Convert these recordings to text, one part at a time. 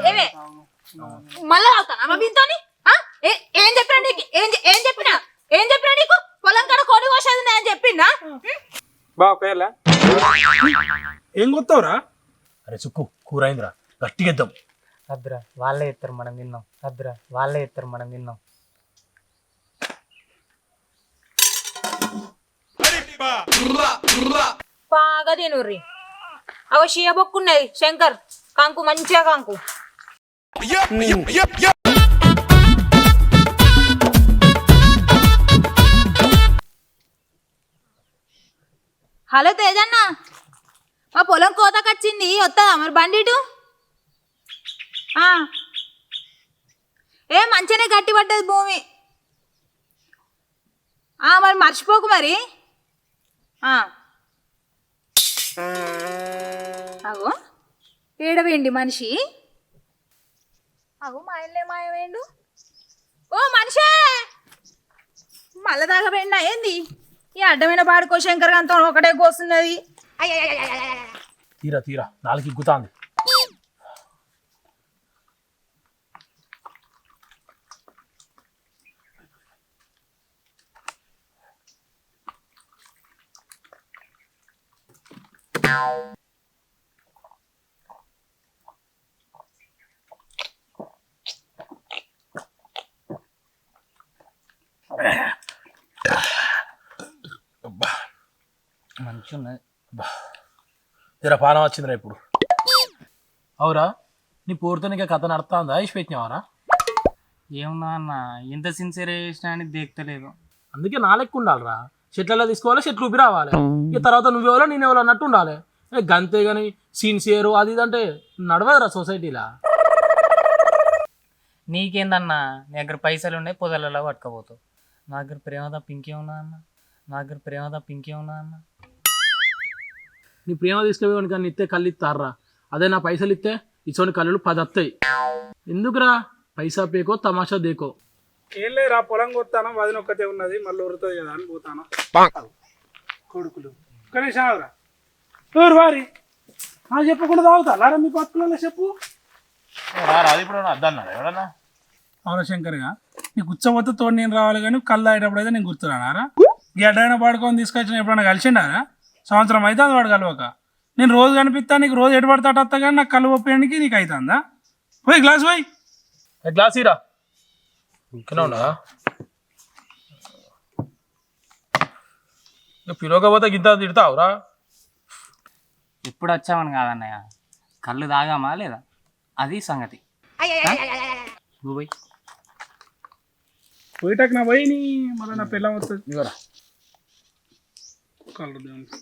ఏమే మళ్ళా అవుతానా మా బింతోని ఏం చెప్పినా నీకు ఏం చెప్పినా నీకు పొలం కాడ కోడి కోసేది నేను చెప్పిందా బావ పేర్లా ఏం కొత్తావురా? అరే చుక్కు కూర అయిందిరా గట్టిగెద్దాం. అద్దురా వాళ్ళే ఇస్తారు మనం తిన్నాం. బాగా తినుర్రి. అవ షియబొక్కున్నది శంకర్ కంకు మంచిగా కంకు. హలో తేజన్న, మా పొలం కోతకొచ్చింది, వస్తుందా మరి బండి ఇటు? మంచిగానే గట్టి పడ్డది భూమి. మరి మర్చిపోకు మరి. అగో ఏడవేండి మనిషి. అగో మా ఇల్లే మాయవేండు. ఓ మనిషే మళ్ళా దాకా వెండా ఏంది? ఈ అడ్డమైన పాడుకో శంకర్ గంతో ఒకటే కోస్తున్నది. తీరా తీరా నాలుగు ఇగ్గుతాంది. మంచిగా ఉన్నది. తీరా పానం వచ్చిందిరా ఇప్పుడు. అవురా నీ పూర్తోనిక కథ నడుతుందా? ఇసి పెట్టినావారా? ఏమన్నా అన్న ఎంత సిన్సియర్ చేసినా అని దేక్తలేదు. అందుకే నా లెక్క ఉండాలిరా. చెట్లలో తీసుకోవాలి, చెట్లు ఊపి రావాలి. ఇక తర్వాత నువ్వెవరో నేనెవరో అన్నట్టు ఉండాలి. గంతే కానీ సిన్సియర్ అది ఇదంటే నడవదురా సొసైటీలా. నీకేందన్నా నీ దగ్గర పైసలు ఉన్నాయి, పొదలలో పట్టుకపోతావు. నా దగ్గర ప్రేమ తప్ప ఇంకేమున్నా అన్న. నీ ప్రేమ తీసుకుపోయి కానీ ఇస్తే కళ్ళు ఇస్తారా? అదే నా పైసలు ఇస్తే ఇచ్చోని కళ్ళు 10 వస్తాయి. ఎందుకురా? పైసా పేకో తమాషా దేకో. ఏం లేదురా, పొలం కొత్తాను, వదిన ఒక్కతే ఉన్నది, మళ్ళీ ఉరుతుంది కదా అని పోతాను. కొడుకులు కనీసారా ఎవరు వారి చెప్పకుండా తాగుతా లారా మీ పట్టుకులలో చెప్పు. అవునా శంకర్గా, నీకు ఉచ్చబోతే తోడు నేను రావాలి కానీ కళ్ళు తాగేటప్పుడు అయితే నేను గుర్తురానారా? గడ్డైనా పాడుకొని తీసుకొచ్చిన ఎప్పుడైనా కలిసిండారా? సంవత్సరం అయితే అది వాడు కలవక. నేను రోజు కనిపిస్తా, నీకు రోజు ఎటు పడతాట వస్తా కానీ నాకు కళ్ళు ఒప్పేయడానికి నీకు అవుతుందా? పోయి గ్లాస్ పోయి. గ్లాస్ ఇరా. ఇంకనే ఉండదా? పిలవకపోతే గింత తిడతావురా? ఎప్పుడు వచ్చామని కాదన్నయ్య, కళ్ళు తాగామా లేదా అది సంగతి. నువ్వు పోయి పోయిటాక నా పోయి నీ మళ్ళీ నా పిల్లం వస్తుంది. ఇవరా కళ్ళు దేవునికి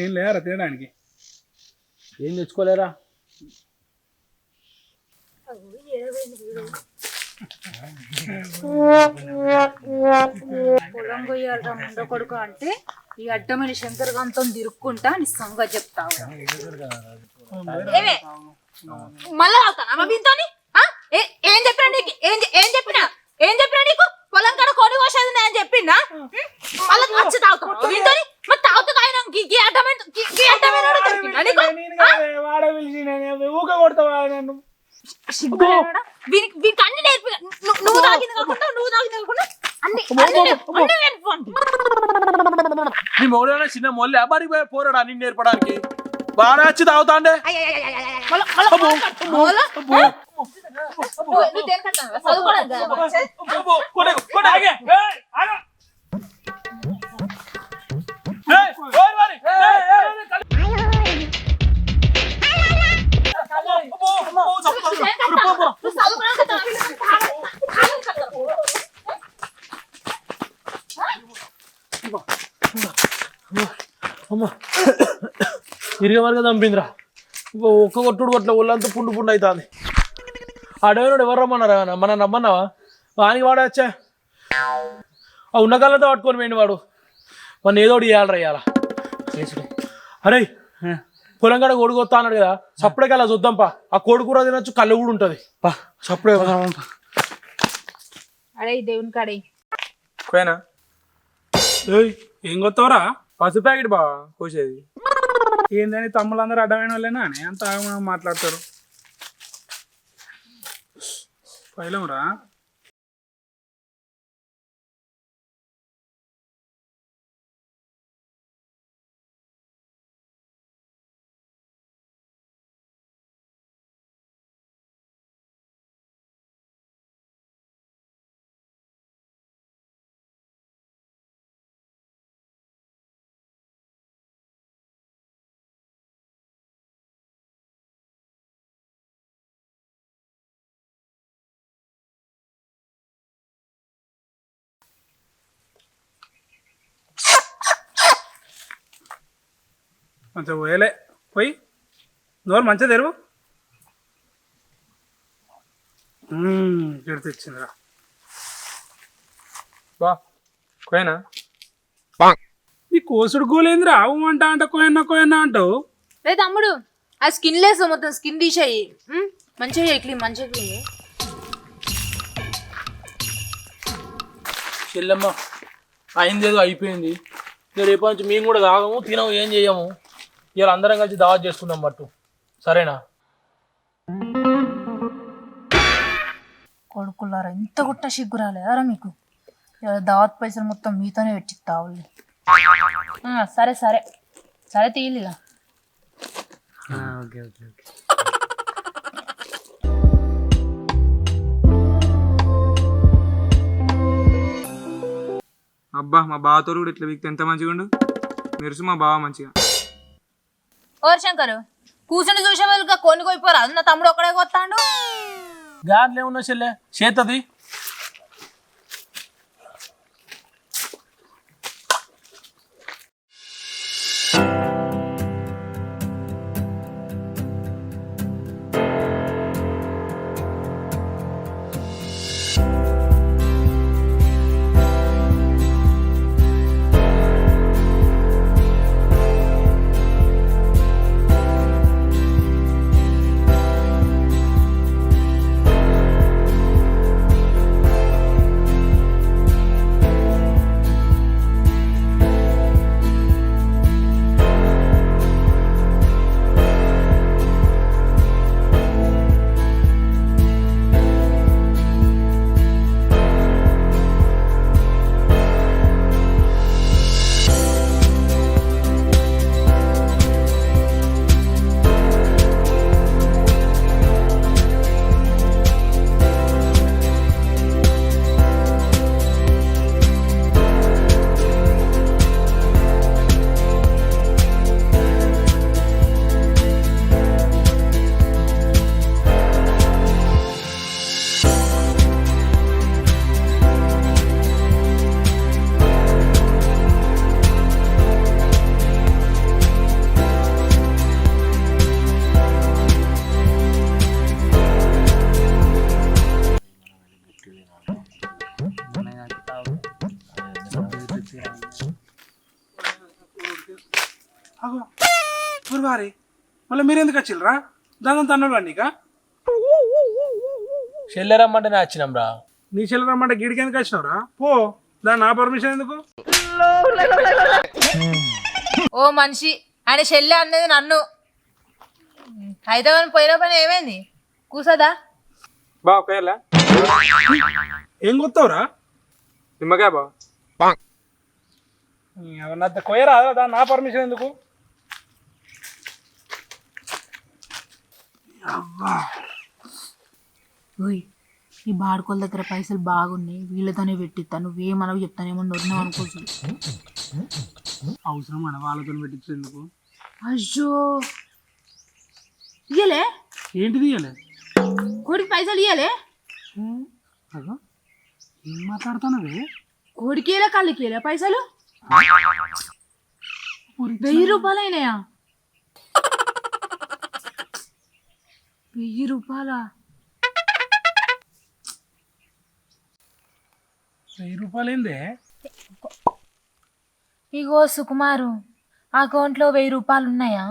ఏం లేరా తినడానికి? ఏం తెచ్చుకోలేరా? పొలం కొయ్యాలరా ముండ కొడుకు అంటే ఈ అడ్డమైన శంకర్ గంతం తిరుక్కుంటా నీ సంగతి చెప్తావు. మళ్ళా అవుతానా మా బింతోని? ఏం చెప్పినా నీకు ఏం చెప్పినా నీకు పొలం కాడ కోడి కోసేది నేను చెప్పిందా? మళ్ళీ వచ్చి తాగుతావు బింతోని. మరి తాగుతుంది ఆయన వాడే పిలిచి ఊక కొడతావా నన్ను? వీనికి అన్ని నేర్పి నువ్వు తాగింది కాకుండా అన్ని నీ మొగడైనా చిన్న మొల్లి అబ్బాడికి పోయి పోరాడా నిన్ను నేర్పడానికి? బాగా వచ్చి తాగుతాండే. ఇరిగే వరకు చంపిందిరా. ఒక్క కొట్టుడు కొట్ల ఒళ్ళంతా పుండు పుండు అవుతుంది. అడవినోడు ఎవరు రమ్మన్నారా? మన రమ్మన్నావా? వానికి వాడచ్చా ఆ ఉన్న కళ్ళతో పట్టుకొని పోయింది వాడు. మన ఏదోడు ఇవ్వాలరా ఇవ్వాలా చేసుడే. అరే పొలం కాడ కొడుకు వస్తా అన్నాడు కదా, సప్పుడే కల్లా చూద్దాంపా. ఆ కొడుకు తినొచ్చు, కళ్ళు కూడా ఉంటుంది. సప్పుడే అడే దేవుని కాడే కోయనా ఏయ్ ఏం కొత్తవరా? పసుపు ప్యాకెట్ బావా కోసేది. ఏందని తమ్ముళ్ళందరూ అడ్డమైన వాళ్ళేనా అని అంత ఆగమనం మాట్లాడతారు. పైలంరా కొంచెం పోయలే పోయి నోరు మంచిగా తెరువు. ఇక్కడ తెచ్చిందిరా. బా కోయనా నీ కోసుడు గోలేందిరా? ఆవు అంట కోయన్నా కోయన్నా అంటావు. రే తమ్ముడు ఆ స్కిన్ లేసు మొత్తం స్కిన్ తీసేయి. మంచిగా క్లీన్ మంచిగా క్లీన్. చెల్లెమ్మ అయిందేదో అయిపోయింది. ఇక రేపటి నుంచి మేము కూడా తాగము తినము ఏం చేయము. ఇవాళ అందరం కలిసి దావత్ చేసుకుందాం పట్టు, సరేనా? కొడుకులారా ఇంత గుట్ట సిగ్గు రాలేదారా మీకు? దావత్ పైసలు మొత్తం మీతోనే పెట్టిస్తావులే. సరే సరే సరే తీయలేదా? Okay okay okay. అబ్బా మా బావతో కూడా ఇట్లా వీక్తే ఎంత మంచిగా ఉండు. మెరుసు మా బావ మంచిగా. ఓర్ శంకరు కూర్చుని చూసే వాళ్ళుగా కొన్ని కోయిపోరా? నా తమ్ముడు ఒక్కడే కొత్తాడు. గాంట్లో ఏమున్నా చెల్లె చేతది. గురువారి మళ్ళీ మీరెందుకు వచ్చిల్రా? దాని తన్నడు నీక చెల్లె రమ్మంటేనే వచ్చినాం రా. నీ చెల్లి రమ్మంటే గిడికి ఎందుకు వచ్చినావురా? పో, దాని నా పర్మిషన్ ఎందుకు? ఓ మనిషి ఆయన చెల్లె అనేది నన్ను. హైదరాబాద్ పోయిన పని ఏమైంది? కూసదా? బావ కోయలా ఏం కొత్తావురా? నిమ్మకాయ బావ. అవన్నీ కొయ్యరా? దాని నా పర్మిషన్ ఎందుకు? ఓయ్ ఈ బాడుకోల దగ్గర పైసలు బాగున్నాయి, వీళ్ళతోనే పెట్టిస్తా. నువ్వేమనవు చెప్తానేమో నొరినావు అనుకోవచ్చు. అవసరం అన్న వాళ్ళతో పెట్టించేందుకు? అయ్యో ఇయ్యలే? ఏంటిది ఇయ్యలే? కోడికి పైసలు ఇయ్యలే? అగో ఏం మాట్లాడుతున్నావే? కోడికి ఇయ్యలే కళ్ళకి ఇయ్యలే పైసలు? 1000 రూపాయలు అయినాయా? 1000 రూపాయలా? 1000 రూపాయలు ఏందే? ఇగో సుకుమారు అకౌంట్లో 1000 రూపాయలు ఉన్నాయా?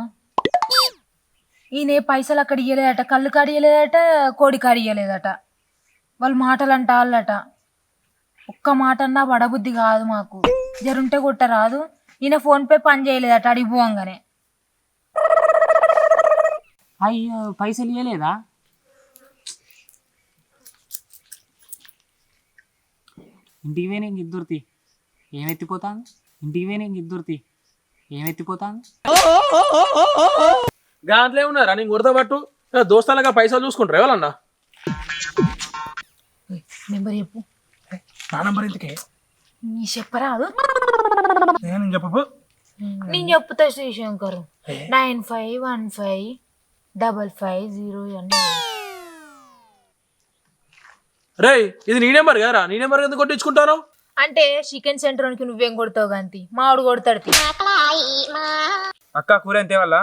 ఈయన పైసలు అక్కడ ఇయ్యలేదట, కళ్ళు కాడ ఇయ్యలేదట, కోడి కాడ ఇయ్యలేదట. వాళ్ళు మాటలు అంట వాళ్ళట. ఒక్క మాట అన్నా పడబుద్ధి కాదు మాకు. జరుంటే కొట్టరాదు. ఈయన ఫోన్ పే పని చేయలేదట అడిగిపోవంగానే. అయ్యో పైసలు ఇవ్వలేదా? ఇంటికి పోయి నేను ఇద్దరుతి ఏమెత్తిపోతాను. ఇంటికి పోయి నేను ఇద్దరుతి ఏమెత్తిపోతాను. దాంట్లో ఏమున్నారా నేను గుర్తపట్టు దోస్తాలుగా పైసలు చూసుకుంటారు ఎవరన్నా. నెంబర్ చెప్పు. నా నంబర్ ఎందుకే? నీ చెప్పరాదు. నేను చెప్పు. నేను చెప్తా శ్రీశంకర్. 95155505 రే ఇది నీ నెంబర్ కదరా, నీ నెంబర్ ఎందుకు కొట్టించుకుంటాను? అంటే చికెన్ సెంటర్ కి నువ్వేం కొడతావు గంతి మామిడి కొడతాడు. అక్క కూర ఎంత వల్ల?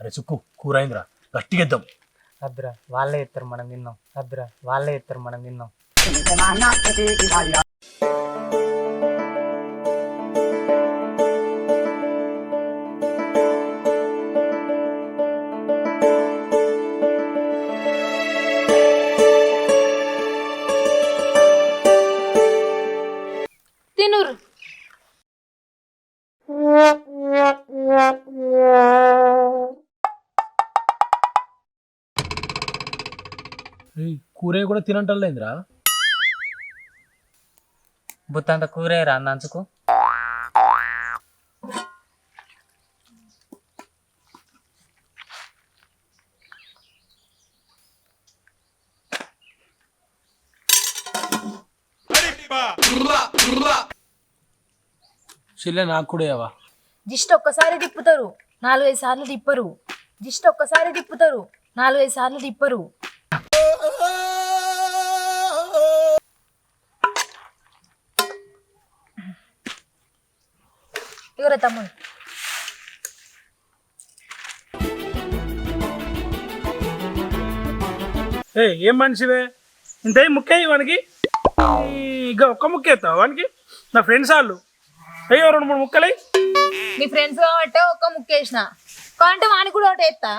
అరే చుక్కు కూర అయిందిరా, గట్టిగా ఇద్దాం. అద్దురా వాళ్ళే ఎత్తారు మనం తిన్నాం. అద్దురా వాళ్ళే ఎత్తారు మనం తిన్నాం. తినురు. కూర కూడా తినంటలేదురా. బుత్తంత కూరేరా నంచుకు. చెల్లె నాకు కూడా ఏవా. జిస్ట్ ఒక్కసారి తిప్పుతారు 4-5 సార్లు తిప్పరు. జిస్ట్ ఒక్కసారి తిప్పుతారు 4-5 సార్లు తిప్పరు. ఇవరా తమ్ముడు. ఏం మనిషివే ఇంత ముక్క వానికి? ఇక ఒక్క ముక్క ఎత్తావు వానికి? నా ఫ్రెండ్స్ వాళ్ళు అయ్యో 2-3 ముక్కలై. నీ ఫ్రెండ్స్ కాబట్టి ఒక్క ముక్క వేసిన కాంటే వానికి కూడా ఒకటి ఎత్తా.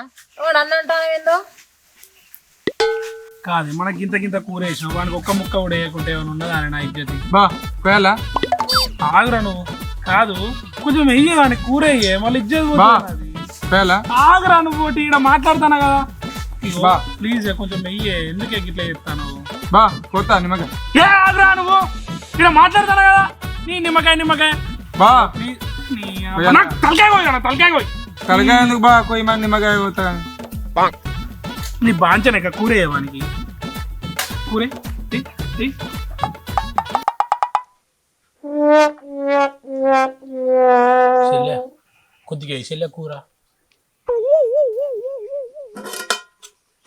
నన్ను అంటాను ఏందో కాదు, మనకి ఇంత కూర వేసినావు, వానికి ఒక్క ముక్క కూడా వేయకుంటే ఏమైనా ఉన్నదా అని నా ఇజ్జతి. బా పోయాలా? ఆగురా నువ్వు. కాదు కొంచెం వెయ్యి వానికి కూర వేయే, మళ్ళీ ఇజ్జతి బా పోతుంది. పోయాలా? ఆగురా నువ్వు, ఇక్కడ మాట్లాడుతానా కదా. బా ప్లీజ్ కొంచెం వెయ్యే, ఎందుకే ఇట్లా చెప్తాను. బా పోతా నిమ్మకాయ. ఏ ఆగురా నువ్వు, ఇక్కడ మాట్లాడుతానా కదా. నీ నిమ్మకాయ బా నాకు తలకాయ పోయి తలకాయ పోయి. తలకాయ ఎందుకు బా కొయ్యి మంది నిమ్మకాయ పోతా. నీ బాంచనే కూర వేయవానికి. కూరే చెల్లె కొద్దిగా చెల్లె కూర.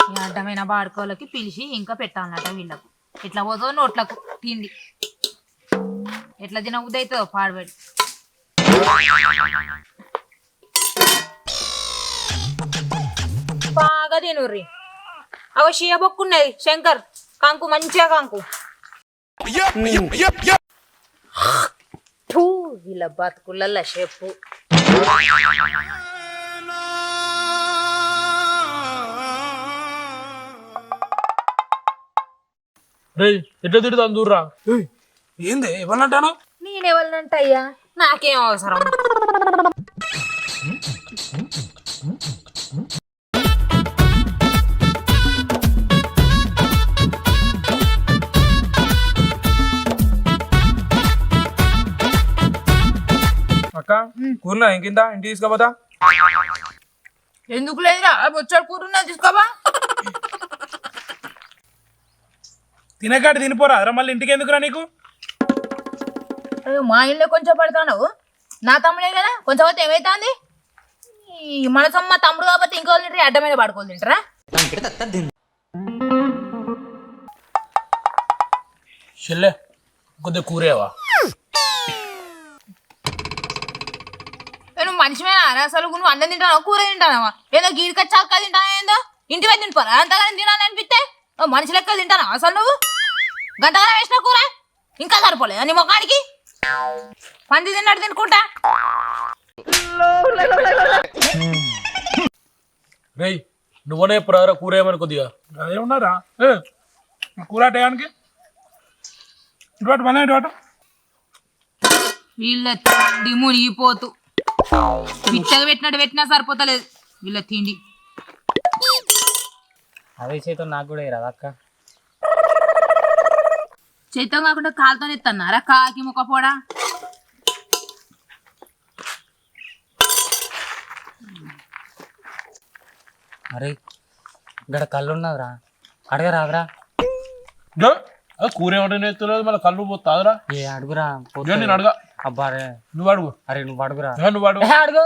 ఈ అడ్డమైన బాడుకోలకి పిలిచి ఇంకా పెట్టాలన్నట వీళ్ళకు. ఎట్లా పోతుందో నోట్లకు తిండి, ఎట్లా తినబుద్ధి అవుతుందో పాడబెట్టి. బాగా తినుర్రి. అవ షియ బొక్కున్నది శంకర్ కంకు, మంచిగా కంకు. వీళ్ళ బతుకులల్లా చెప్పు. రే ఎట్లా తిడుతాను దూర్రా. ఏంది ఎవరినంటాను? నేనెవరినంట అయ్యా, నాకేం అవసరం. అక్క కూరలో ఇంకింత ఇంటికి తీసుకోపోతా. ఎందుకు లేదురా, బొచ్చాడు కూర తీసుకోబా. తినకాటి తినిపోరా అరా, మళ్ళీ ఇంటికి ఎందుకురా నీకు? మా ఇల్లు కొంచెం పడతాను, నా తమ్ముడే కదా కొంచెం అయితే ఏమైతుంది. మన సొమ్మ తమ్ముడు కాబట్టి ఇంకో తింటారు, అడ్డమైన పడుకోవాలి తింటారా. చెల్లె కొద్దిగా కూరేవా. నువ్వు మనిషిమేనా అసలు? నువ్వు అన్నం తింటావా కూర తింటావా? ఏదో గీడికొచ్చి అక్క తింటావా? ఏందో ఇంటి వైపు తింటారా? అంతగానే తినాలని అనిపిస్తే మనిషి లెక్క తింటానా అసలు? నువ్వు గంటగానే వేసిన కూర ఇంకా సరిపోలేదు నీ ముఖానికి. పంది తిన్నట్టు తినుకుంటా. రేయ్ నువ్వనే ఎప్పుడు కూర ఏమని కొద్దిగా అదే ఉన్నారా? కూర టయానికి ఇటు పని ఇటు వీళ్ళ తిండి మునిగిపోతూ పిచ్చగా పెట్టినా సరిపోతలేదు వీళ్ళ తిండి. అదే చేతో నాకు కూడా రాదు అక్క. చేతం కాకుండా కాలుతో ఎత్తన్నారా కాకి ముక్క పోడా. అరే ఇక్కడ కళ్ళు ఉన్నదిరా, అడగరాదురా. కూర ఏమంటే నేర్చులేదు మళ్ళీ కళ్ళు పోతాదురా. ఏ అడుగురా. నేను అడగా. అబ్బా రే నువ్వు అడుగు. అరే నువ్వు అడుగురా. నువ్వు అడుగు. అడుగు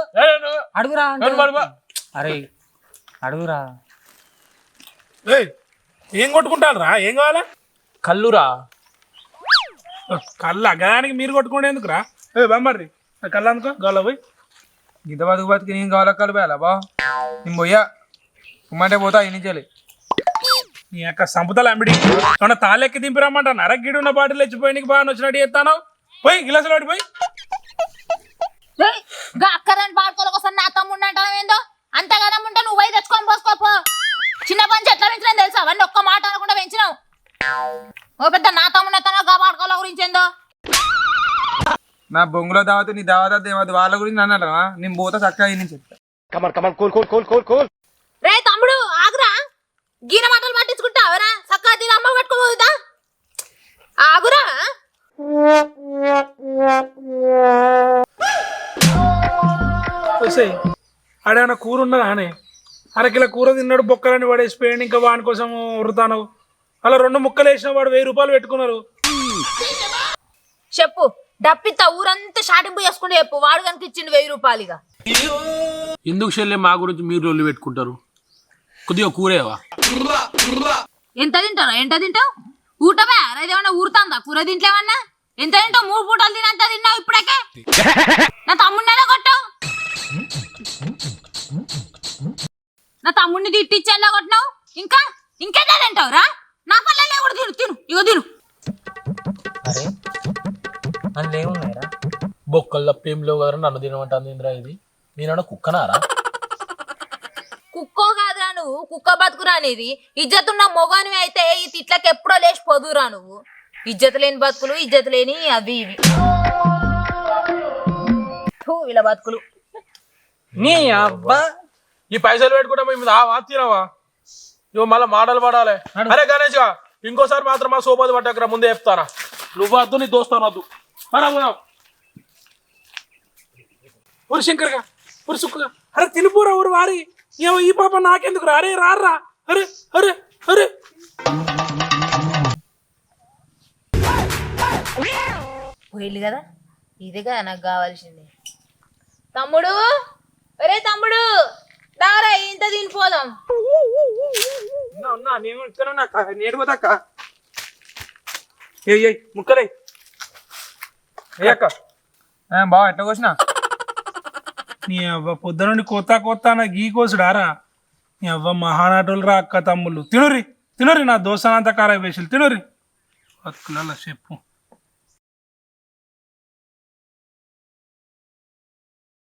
అడుగురా. నువ్వు అడుగు. అరే అడుగురా. ఏం కొట్టుకుంటారు రా? ఏం కావాలా? కళ్ళురా. కళ్ళ గదానికి మీరు కొట్టుకుంటే ఎందుకురా? బొమ్మర్రి కళ్ళు అనుకో గోళ పోయి గిద్ద బతుకు బతికి నేను కావాలా కలిపేయాలా బా? నేను పోయా ఉమ్మంటే పోతా ఈ నుంచి నీ యొక్క సంపుతల అంబిడి ఏమన్నా తాళెక్కి దింపిరమ్మంటాను. అరగిడి ఉన్న బాటిల్ తెచ్చిపోయి నీకు బాగా వచ్చినట్టు చేస్తాను. పోయి గిలాసులు పడిపోయి అక్కదని పాడుకోవాలి కోసం నా తమ్ముడు అంటావు ఏందో. అంతగానం ఉంటే నువ్వు పోయి తెచ్చుకొని పోసుకోపో. చిన్న పంచి ఎట్లా పెంచినా తెలుసా? అవన్నీ ఒక్క మాట అనకుండా పెంచినావు. ఓ పెద్ద నా తమ్ముడు ఎత్తానో గా పాడుకోవాల గురించి ఏందో. నా బొంగులో దావత్ నీ దావత దేవత వాళ్ళ గురించి నన్ను నేను పోతా చక్కగా ఈ నుంచి చెప్తా. రే తమ్ముడు ఆగురా. గీన మాటలు పట్టించుకుంటావరా? సక్కా తిని అమ్మ పట్టుకోబోదా? ఆగురా. ఆడేమన్నా కూర ఉన్నదా అని అరకిలో కూర తిన్నాడు బొక్కలని పడేసిపోయాడు. ఇంకా వాని కోసం వృతాను అలా 2 ముక్కలు వేసిన వాడు 1000 రూపాయలు పెట్టుకున్నారు. చెప్పు డప్పిత్తా ఊరంతా షాటింపు చేసుకుంటే చెప్పు. వాడు కనుక ఇచ్చిండు 1000 రూపాయలుగా. ఎందుకు చెల్లె మా గురించి మీరు రొల్లు పెట్టుకుంటారు? కొద్దిగా కూరేవా? ఎంత తింటావు? ఎంత తింటావు? ఊటవే అదేమన్నా ఊరుతాందా కూర తింట్లేమన్నా? ఎంత తింటావు? 3 పూటలు తినంత తిన్నావు ఇప్పుడకే. నా తమ్ముడిని కొట్టావు. నా తమ్ముడిని తిట్టిచ్చేలా కొట్టినావు. ఇంకెంత తింటావు రా? నా పల్లెల్లో కూడా తిను తిను ఇగో తిను. అరే అందులో ఏమున్నాయిరా? బొక్కలు తప్ప ఏం లేవు కదా నన్ను తినమంటుంది ఇంద్రా. ఇది నేనన్నా కుక్కనారా? కుక్కో కాదురా నువ్వు, కుక్క బతుకురా నీది. ఇజ్జతున్న మొగానివి అయితే ఈ తిట్లకి ఎప్పుడో లేచిపోదురా నువ్వు. ఇజ్జత లేని బతుకులు, ఇజ్జత లేని అవి ఇవి. వీళ్ళ బతుకులు. నీ అబ్బా ఈ పైసలు పెట్టుకుంటా మీద తినవా? ఇవో మళ్ళీ మాటలు పడాలి. అరే గణేష్ గా ఇంకోసారి మాత్రం మా సోపతి పట్టకరా, ముందే చెప్తానా. నువ్వు వద్దు నీ దోస్తాను వద్దు. శంకర్గా సుక్కుగా అరే తినిపోరా ఊరు వారి ఏమో ఈ పాప నాకెందుకు రా? అరే రారా. అరే అరే అరే పోయిల్లు కదా, ఇదే కదా నాకు కావాల్సింది. తమ్ముడు ఒరే తమ్ముడు దారా ఇంత తినిపోదాం. నేను నేడు పోతాక్క ముక్కలే అయ్యక్క బా ఎట్లా కోసినా. నీ అవ్వ పొద్దు నుండి కొత్త నా గీ కోసుడారా? నీ అవ్వ మహానాటోలు రా అక్క తమ్ముళ్ళు. తినురి నా దోశనంతా కారా వేసులు తినురి. 10 కిలోల చెప్పు.